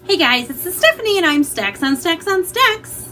Hey guys, this is Stephanie and I'm Stacks on Stacks on Stacks.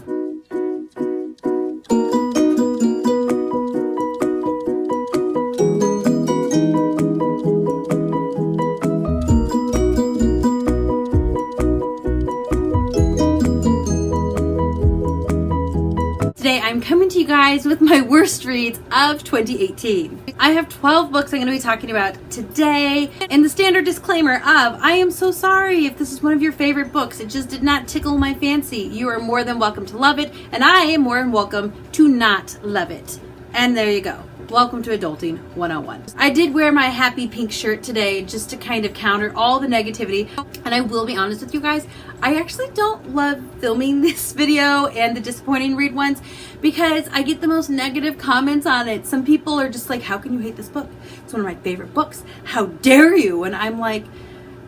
Today I'm coming to you guys with my worst reads of 2018. I have 12 books I'm going to be talking about today, and the standard disclaimer of, I am so sorry if this is one of your favorite books. It just did not tickle my fancy. You are more than welcome to love it, and I am more than welcome to not love it. And there you go. Welcome to Adulting 101. I did wear my happy pink shirt today just to kind of counter all the negativity. And I will be honest with you guys, I actually don't love filming this video and the disappointing read ones because I get the most negative comments on it. Some people are just like, how can you hate this book? It's one of my favorite books. How dare you? And I'm like,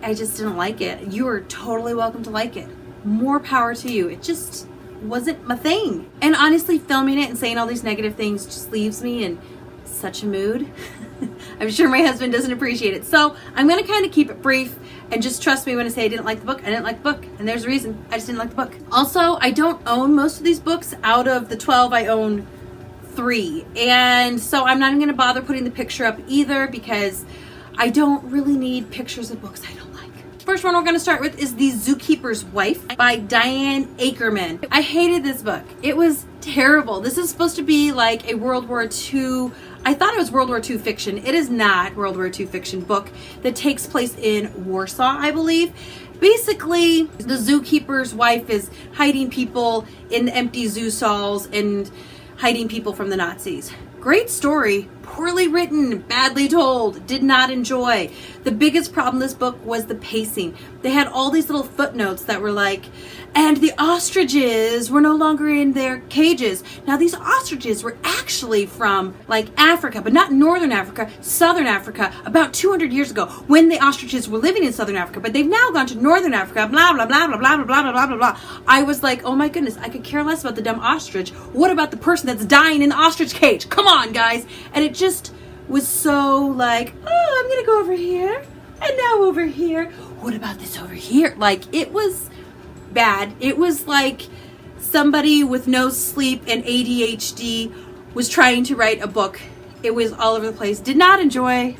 I just didn't like it. You are totally welcome to like it. More power to you. It just wasn't my thing. And honestly, filming it and saying all these negative things just leaves me in such a mood. I'm sure my husband doesn't appreciate it. So I'm going to kind of keep it brief and just trust me when I say I didn't like the book. I didn't like the book. And there's a reason. I just didn't like the book. Also, I don't own most of these books. Out of the 12, I own 3. And so I'm not even going to bother putting the picture up either because I don't really need pictures of books I don't like. First one we're going to start with is The Zookeeper's Wife by Diane Ackerman. I hated this book. It was terrible. This is supposed to be like a World War II, I thought it was World War II fiction. It is not World War II fiction book that takes place in Warsaw, I believe. Basically, the zookeeper's wife is hiding people in empty zoo stalls and hiding people from the Nazis. Great story, poorly written, badly told, did not enjoy. The biggest problem with this book was the pacing. They had all these little footnotes that were like, and the ostriches were no longer in their cages. Now these ostriches were actually from like Africa, but not Northern Africa, Southern Africa, about 200 years ago when the ostriches were living in Southern Africa, but they've now gone to Northern Africa, blah, blah, blah, blah, blah, blah, blah, blah, blah, blah. I was like, oh my goodness, I could care less about the dumb ostrich. What about the person that's dying in the ostrich cage? Come on, guys. And it just was so like, oh, I'm going to go over here and now over here. What about this over here? Like, it was bad. It was like somebody with no sleep and ADHD was trying to write a book. It was all over the place. Did not enjoy.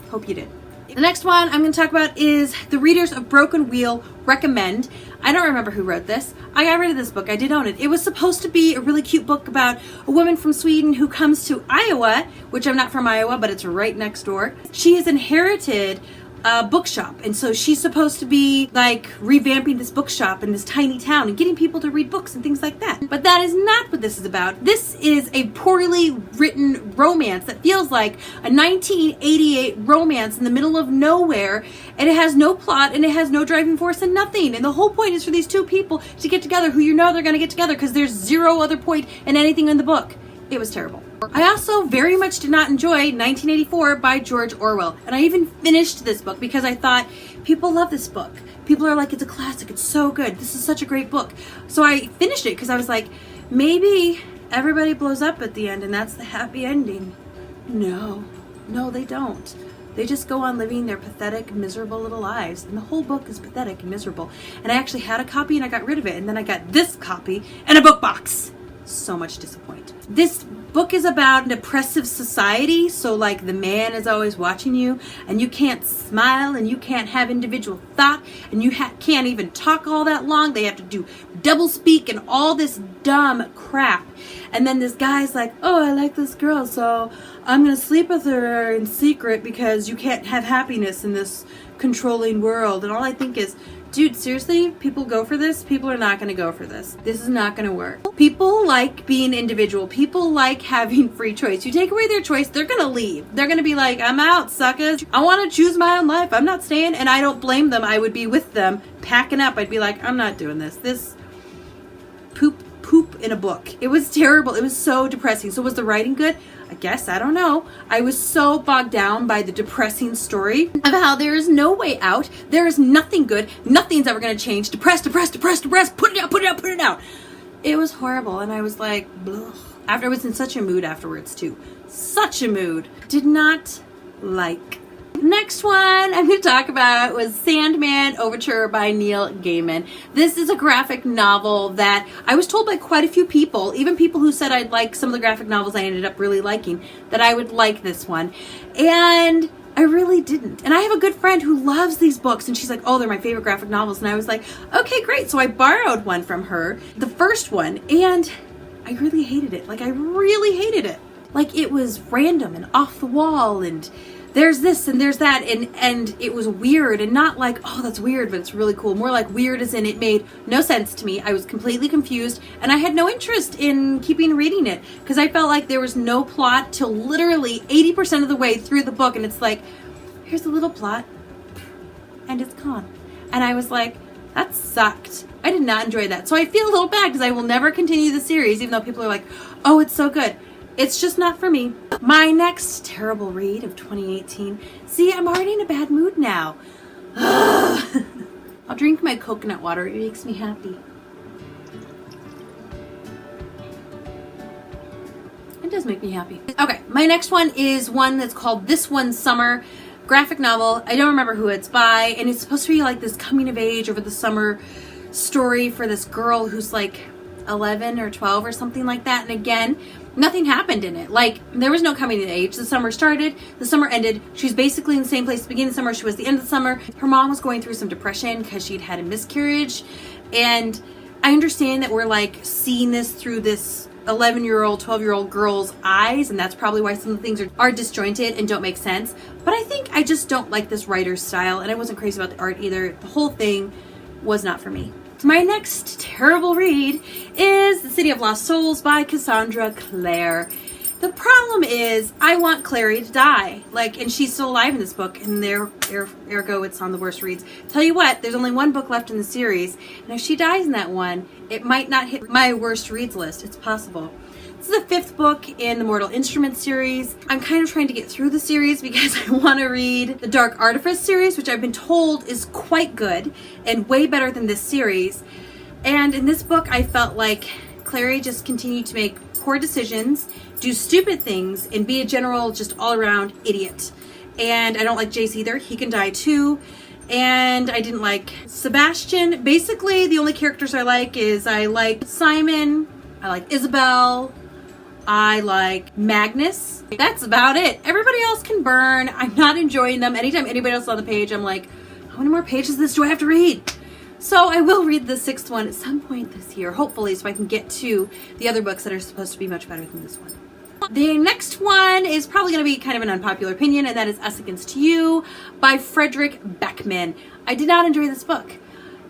Hope you did. The next one I'm going to talk about is The Readers of Broken Wheel Recommend. I don't remember who wrote this. I got rid of this book. I did own it. It was supposed to be a really cute book about a woman from Sweden who comes to Iowa, which I'm not from Iowa, but it's right next door. She has inherited a bookshop, and so she's supposed to be like revamping this bookshop in this tiny town and getting people to read books and things like that. But that is not what this is about. This is a poorly written romance that feels like a 1988 romance in the middle of nowhere, and it has no plot and it has no driving force and nothing. And the whole point is for these two people to get together who you know they're going to get together because there's zero other point in anything in the book. It was terrible. I also very much did not enjoy 1984 by George Orwell. And I even finished this book because I thought, people love this book. People are like, it's a classic. It's so good. This is such a great book. So I finished it because I was like, maybe everybody blows up at the end and that's the happy ending. No, they don't. They just go on living their pathetic, miserable little lives. And the whole book is pathetic and miserable. And I actually had a copy and I got rid of it. And then I got this copy and a book box. So much disappointment. This book is about an oppressive society, so like the man is always watching you and you can't smile and you can't have individual thought and you can't even talk all that long. They have to do double speak and all this dumb crap. And then this guy's like, oh, I like this girl, so I'm going to sleep with her in secret because you can't have happiness in this controlling world. And all I think is, dude, seriously, people go for this? People are not going to go for this. This is not going to work. People like being individual. People like having free choice. You take away their choice, they're going to leave. They're going to be like, I'm out, suckers. I want to choose my own life. I'm not staying. And I don't blame them. I would be with them, packing up. I'd be like, I'm not doing this. This poop in a book. It was terrible. It was so depressing. So was the writing good? I guess, I don't know. I was so bogged down by the depressing story of how there is no way out. There is nothing good. Nothing's ever going to change. Depressed. Put it out. It was horrible. And I was like, bleh. I was in such a mood afterwards too. Such a mood. Did not like. Next one I'm going to talk about was Sandman Overture by Neil Gaiman. This is a graphic novel that I was told by quite a few people, even people who said I'd like some of the graphic novels I ended up really liking, that I would like this one. And I really didn't. And I have a good friend who loves these books, and she's like, oh, they're my favorite graphic novels. And I was like, okay, great. So I borrowed one from her, the first one, and I really hated it. Like, I really hated it. Like, it was random and off the wall, and there's this and there's that, and it was weird, and not like, oh, that's weird, but it's really cool. More like weird as in it made no sense to me. I was completely confused, and I had no interest in keeping reading it because I felt like there was no plot till literally 80% of the way through the book, and it's like, here's a little plot, and it's gone. And I was like, that sucked. I did not enjoy that. So I feel a little bad because I will never continue the series, even though people are like, oh, it's so good. It's just not for me. My next terrible read of 2018. See, I'm already in a bad mood now. I'll drink my coconut water. It makes me happy. It does make me happy. Okay, my next one is one that's called This One Summer. Graphic novel. I don't remember who it's by, and it's supposed to be like this coming of age over the summer story for this girl who's like 11 or 12 or something like that. And again, nothing happened in it. Like, there was no coming of age. The summer started, the summer ended. She's basically in the same place at the beginning of the summer she was at the end of the summer. Her mom was going through some depression because she'd had a miscarriage. And I understand that we're like seeing this through this 11-year-old, 12-year-old girl's eyes, and that's probably why some of the things are disjointed and don't make sense. But I think I just don't like this writer's style, and I wasn't crazy about the art either. The whole thing was not for me. My next terrible read is The City of Lost Souls by Cassandra Clare. The problem is I want Clary to die. And she's still alive in this book, and ergo it's on the worst reads. Tell you what, there's only one book left in the series, and if she dies in that one, it might not hit my worst reads list. It's possible. This is the 5th book in the Mortal Instruments series. I'm kind of trying to get through the series because I want to read the Dark Artifice series, which I've been told is quite good and way better than this series. And in this book, I felt like Clary just continued to make poor decisions, do stupid things, and be a general, just all-around idiot. And I don't like Jace either. He can die too. And I didn't like Sebastian. Basically, the only characters I like Simon, I like Isabel, I like Magnus. That's about it. Everybody else can burn. I'm not enjoying them. Anytime anybody else is on the page, I'm like, how many more pages of this do I have to read? So I will read the 6th one at some point this year, hopefully, so I can get to the other books that are supposed to be much better than this one. The next one is probably going to be kind of an unpopular opinion, and that is Us Against You by Frederic Beckman. I did not enjoy this book.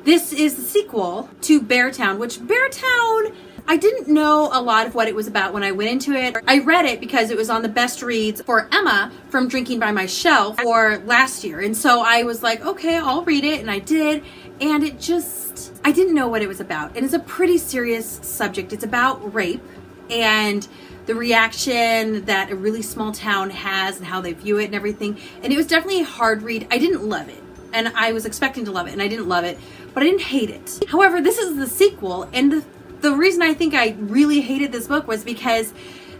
This is the sequel to Beartown, which Beartown, I didn't know a lot of what it was about when I went into it. I read it because it was on the best reads for Emma from Drinking by My Shelf for last year. And so I was like, okay, I'll read it. And I did. And it just, I didn't know what it was about. And it's a pretty serious subject. It's about rape and the reaction that a really small town has and how they view it and everything. And it was definitely a hard read. I didn't love it. And I was expecting to love it, and I didn't love it, but I didn't hate it. However, this is the sequel, and the reason I think I really hated this book was because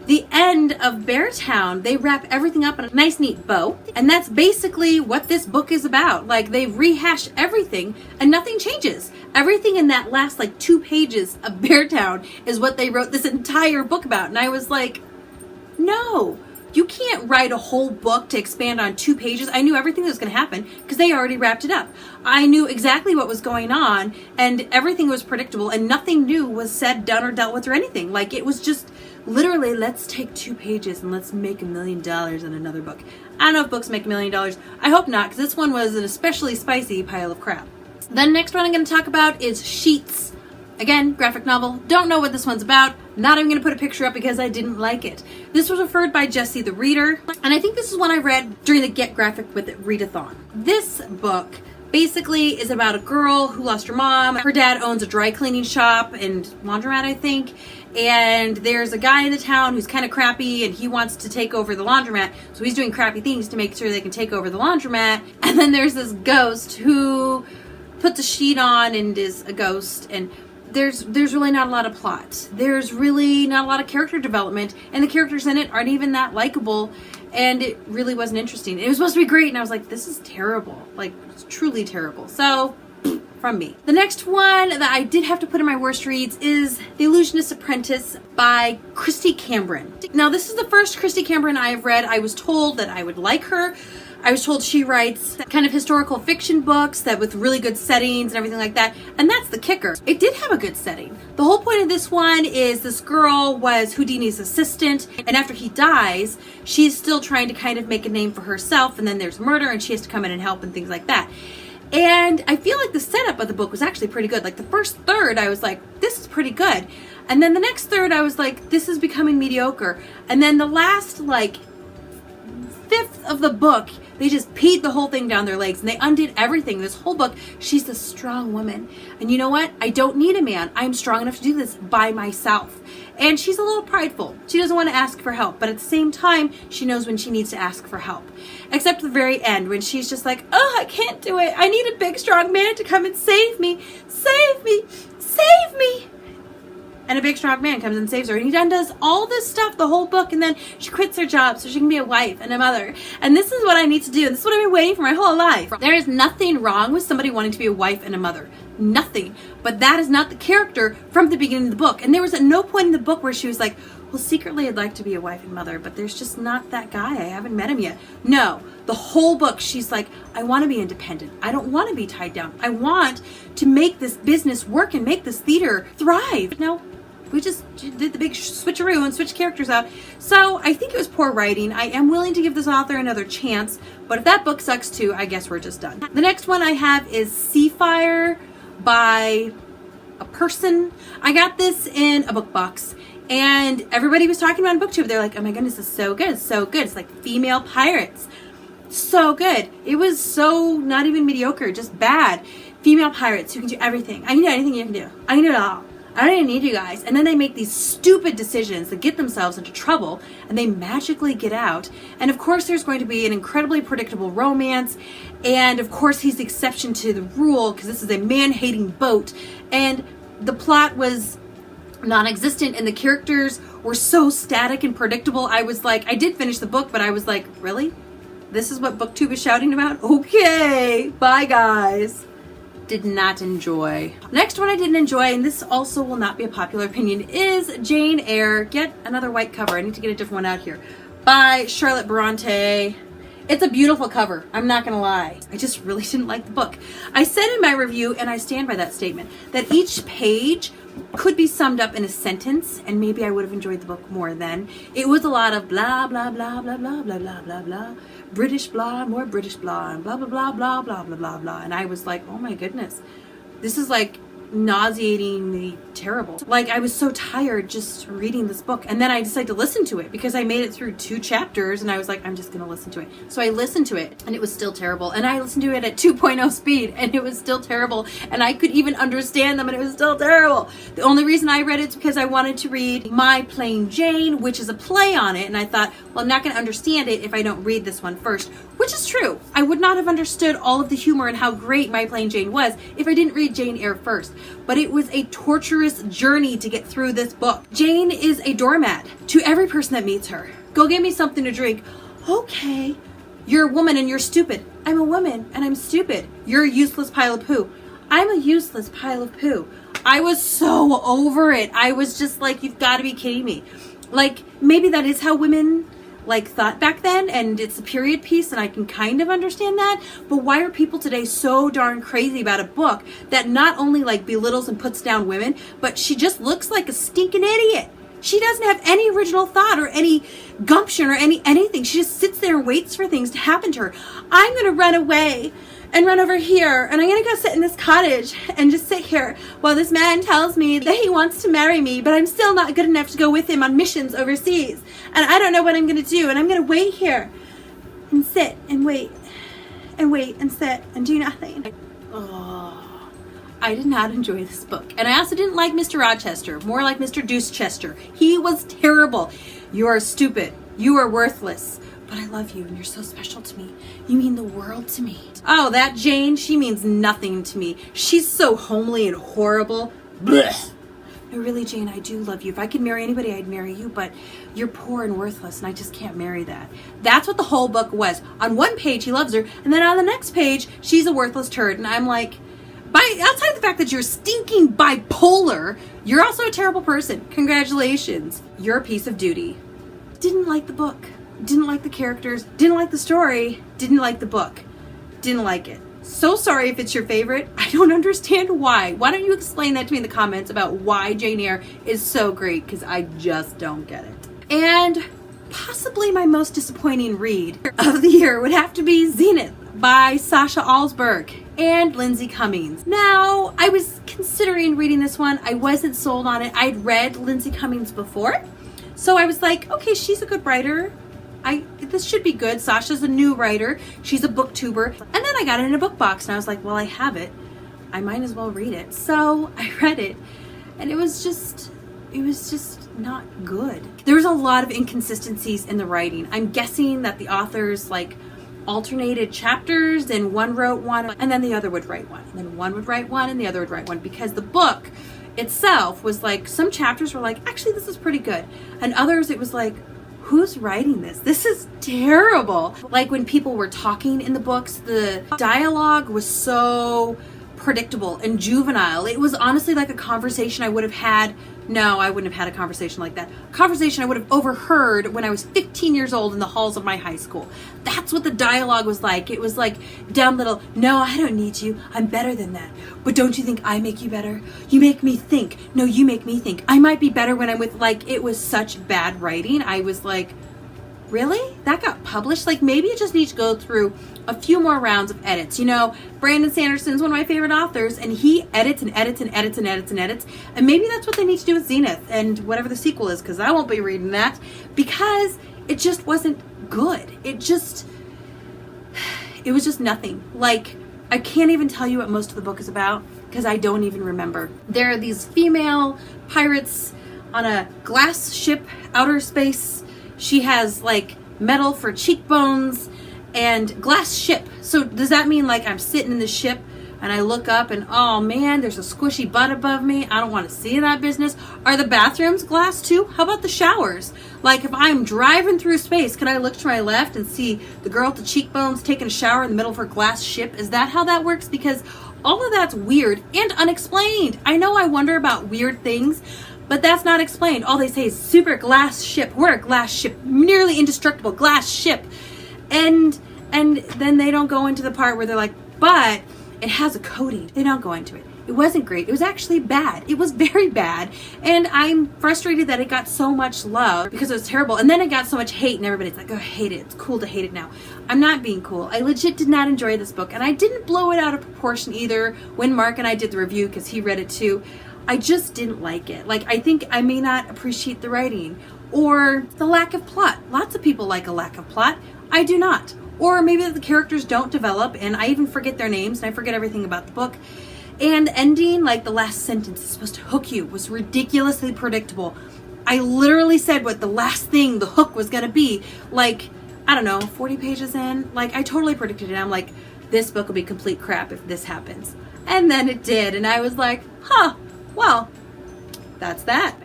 the end of Beartown, they wrap everything up in a nice, neat bow, and that's basically what this book is about. Like, they rehash everything, and nothing changes. Everything in that last, 2 pages of Beartown is what they wrote this entire book about, and I was like, no. You can't write a whole book to expand on 2 pages. I knew everything that was going to happen because they already wrapped it up. I knew exactly what was going on, and everything was predictable, and nothing new was said, done, or dealt with, or anything. It was just literally, let's take 2 pages and let's make $1 million in another book. I don't know if books make $1 million. I hope not, because this one was an especially spicy pile of crap. The next one I'm going to talk about is Sheets. Again, graphic novel. Don't know what this one's about. Not even going to put a picture up because I didn't like it. This was referred by Jessie the Reader, and I think this is one I read during the Get Graphic with It readathon. This book basically is about a girl who lost her mom. Her dad owns a dry cleaning shop and laundromat, I think. And there's a guy in the town who's kind of crappy, and he wants to take over the laundromat. So he's doing crappy things to make sure they can take over the laundromat. And then there's this ghost who puts a sheet on and is a ghost, and there's really not a lot of plot. There's really not a lot of character development, and the characters in it aren't even that likable. and it really wasn't interesting. It was supposed to be great, and I was like, this is terrible. Like, it's truly terrible. So, from me. The next one that I did have to put in my worst reads is The Illusionist's Apprentice by Christie Cameron. Now, this is the first Christie Cameron I have read. I was told that I would like her. I was told she writes kind of historical fiction books that with really good settings and everything like that. And that's the kicker. It did have a good setting. The whole point of this one is this girl was Houdini's assistant, and after he dies, she's still trying to kind of make a name for herself, and then there's murder and she has to come in and help and things like that. And I feel like the setup of the book was actually pretty good. Like the first third, I was like, this is pretty good. And then the next third, I was like, this is becoming mediocre. And then the last like fifth of the book, they just peed the whole thing down their legs and they undid everything. This whole book, she's a strong woman. And you know what? I don't need a man. I'm strong enough to do this by myself. And she's a little prideful. She doesn't want to ask for help, but at the same time, she knows when she needs to ask for help. Except at the very end when she's just like, oh, I can't do it. I need a big, strong man to come and save me. Save me. Save me. And a big, strong man comes and saves her. And he does all this stuff the whole book. And then she quits her job so she can be a wife and a mother. And this is what I need to do. This is what I've been waiting for my whole life. There is nothing wrong with somebody wanting to be a wife and a mother. Nothing. But that is not the character from the beginning of the book. And there was at no point in the book where she was like, well, secretly I'd like to be a wife and mother, but there's just not that guy. I haven't met him yet. No. The whole book, she's like, I want to be independent. I don't want to be tied down. I want to make this business work and make this theater thrive. No. We just did the big switcheroo and switched characters out. So I think it was poor writing. I am willing to give this author another chance, but if that book sucks too, I guess we're just done. The next one I have is Seafire by a person. I got this in a book box and everybody was talking about it on BookTube. They're like, oh my goodness, this is so good. It's so good. It's like female pirates. So good. It was so not even mediocre, just bad. Female pirates who can do everything. I can do anything you can do. I can do it all. I don't even need you guys. And then they make these stupid decisions that get themselves into trouble and they magically get out. And of course there's going to be an incredibly predictable romance. And of course he's the exception to the rule because this is a man-hating boat. And the plot was non-existent and the characters were so static and predictable. I was like, I did finish the book, but I was like, really? This is what BookTube is shouting about? Okay, bye guys. Did not enjoy. Next one I didn't enjoy, and this also will not be a popular opinion, is Jane Eyre. Get another white cover. I need to get a different one out here. By Charlotte Bronte. It's a beautiful cover. I'm not gonna lie. I just really didn't like the book. I said in my review, and I stand by that statement, that each page could be summed up in a sentence, and maybe I would have enjoyed the book more then. It was a lot of blah, blah, blah, blah, blah, blah, blah, blah, blah. British blah, more British blah, and blah, blah, blah, blah, blah, blah, blah, blah. And I was like, oh my goodness. This is like nauseatingly terrible. Like I was so tired just reading this book. And then I decided to listen to it because I made it through 2 chapters and I was like, I'm just going to listen to it. So I listened to it and it was still terrible. And I listened to it at 2.0 speed and it was still terrible. And I could even understand them and it was still terrible. The only reason I read it is because I wanted to read My Plain Jane, which is a play on it. And I thought, well, I'm not going to understand it if I don't read this one first, which is true. I would not have understood all of the humor and how great My Plain Jane was if I didn't read Jane Eyre first. But it was a torturous journey to get through this book. Jane is a doormat to every person that meets her. Go get me something to drink. Okay. You're a woman and you're stupid. I'm a woman and I'm stupid. You're a useless pile of poo. I'm a useless pile of poo. I was so over it. I was just like, you've got to be kidding me. Like, maybe that is how women like thought back then and it's a period piece and I can kind of understand that, but why are people today so darn crazy about a book that not only like belittles and puts down women, but she just looks like a stinking idiot. She doesn't have any original thought or any gumption or anything. She just sits there and waits for things to happen to her. I'm gonna run away and run over here and I'm gonna go sit in this cottage and just sit here while this man tells me that he wants to marry me, but I'm still not good enough to go with him on missions overseas. And I don't know what I'm gonna do and I'm gonna wait here and sit and wait and sit and do nothing. Oh, I did not enjoy this book. And I also didn't like Mr. Rochester, more like Mr. Deucechester. He was terrible. You are stupid. You are worthless. But I love you and you're so special to me. You mean the world to me. Oh, that Jane, she means nothing to me. She's so homely and horrible. Blech. no, really, Jane, I do love you. If I could marry anybody, I'd marry you, but you're poor and worthless, and I just can't marry that. That's what the whole book was. On one page, he loves her, and then on the next page, she's a worthless turd, and I'm like, outside of the fact that you're stinking bipolar, you're also a terrible person. Congratulations. You're a piece of duty. Didn't like the book. Didn't like the characters. Didn't like the story. Didn't like the book. Didn't like it. So sorry if it's your favorite. I don't understand why. Why don't you explain that to me in the comments about why Jane Eyre is so great, because I just don't get it. And possibly my most disappointing read of the year would have to be Zenith by Sasha Alsberg and Lindsay Cummings. Now, I was considering reading this one. I wasn't sold on it. I'd read Lindsay Cummings before, so I was like, okay, she's a good writer. This should be good. Sasha's a new writer. She's a booktuber. And then I got it in a book box and I was like, well, I have it. I might as well read it. So I read it and it was just not good. There was a lot of inconsistencies in the writing. I'm guessing that the authors like alternated chapters, and one wrote one and then the other would write one. And then one would write one and the other would write one, because the book itself was like, some chapters were like, actually, this is pretty good. And others, it was like, who's writing this? This is terrible. Like when people were talking in the books, the dialogue was so predictable and juvenile. It was honestly like a conversation I would have had. No, I wouldn't have had a conversation like that. A conversation I would have overheard when I was 15 years old in the halls of my high school. That's what the dialogue was like. It was like dumb little, no, I don't need you. I'm better than that. But don't you think I make you better? You make me think. No, you make me think. I might be better when I'm with, like, it was such bad writing. I was like, really? That got published? Like, maybe it just needs to go through a few more rounds of edits. You know, Brandon Sanderson's one of my favorite authors, and he edits and edits and edits and edits and edits. And maybe that's what they need to do with Zenith and whatever the sequel is, because I won't be reading that, because it just wasn't good. It was just nothing. Like, I can't even tell you what most of the book is about, because I don't even remember. There are these female pirates on a glass ship, outer space. She has like metal for cheekbones and glass ship. So does that mean like I'm sitting in the ship and I look up and, oh man, there's a squishy butt above me? I don't want to see that business. Are the bathrooms glass too? How about the showers? Like if I'm driving through space, can I look to my left and see the girl with the cheekbones taking a shower in the middle of her glass ship? Is that how that works? Because all of that's weird and unexplained. I know I wonder about weird things, but that's not explained. All they say is super glass ship. We're a glass ship, nearly indestructible glass ship. And then they don't go into the part where they're like, but it has a coating. They don't go into it. It wasn't great. It was actually bad. It was very bad. And I'm frustrated that it got so much love because it was terrible. And then it got so much hate and everybody's like, oh, I hate it. It's cool to hate it now. I'm not being cool. I legit did not enjoy this book. And I didn't blow it out of proportion either when Mark and I did the review, because he read it too. I just didn't like it. Like, I think I may not appreciate the writing or the lack of plot. Lots of people like a lack of plot. I do not. Or maybe that the characters don't develop and I even forget their names and I forget everything about the book. And the ending, like the last sentence is supposed to hook you, was ridiculously predictable. I literally said what the last thing, the hook, was going to be. Like, I don't know, 40 pages in. Like, I totally predicted it. I'm like, this book will be complete crap if this happens. And then it did. And I was like, huh, well, that's that.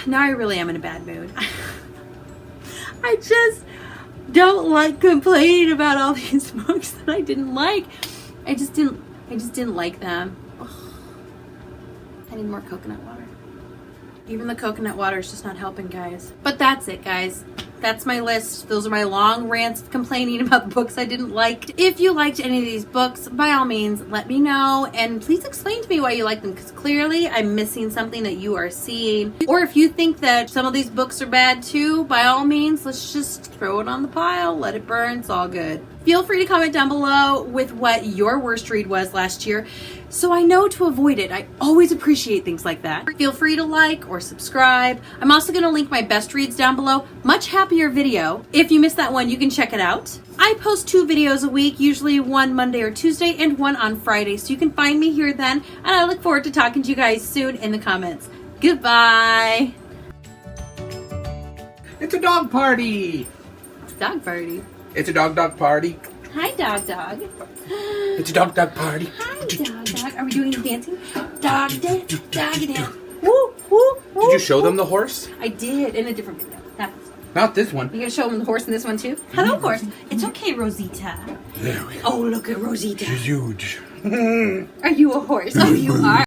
Now I really am in a bad mood. I just don't like complaining about all these books that I didn't like. I just didn't like them. Ugh. I need more coconut water. Even the coconut water is just not helping, guys. But that's it, guys. That's my list. Those are my long rants of complaining about the books I didn't like. If you liked any of these books, by all means, let me know. And please explain to me why you like them, because clearly I'm missing something that you are seeing. Or if you think that some of these books are bad too, by all means, let's just throw it on the pile. Let it burn. It's all good. Feel free to comment down below with what your worst read was last year, so I know to avoid it. I always appreciate things like that. Feel free to like or subscribe. I'm also going to link my best reads down below. Much happier video. If you missed that one, you can check it out. I post 2 videos a week, usually one Monday or Tuesday and one on Friday, so you can find me here then, and I look forward to talking to you guys soon in the comments. Goodbye. It's a dog party. It's a dog party. It's a dog party. Hi, dog. It's a dog party. Hi, dog. Are we doing dancing? Dog dance, doggy dance. Woo, woo. Did you show them the horse? I did in a different video. Not this one. Not this one. You gonna show them the horse in this one too? Hello, horse. It's okay, Rosita. There we go. Oh, look at Rosita. She's huge. Are you a horse? Oh, you are.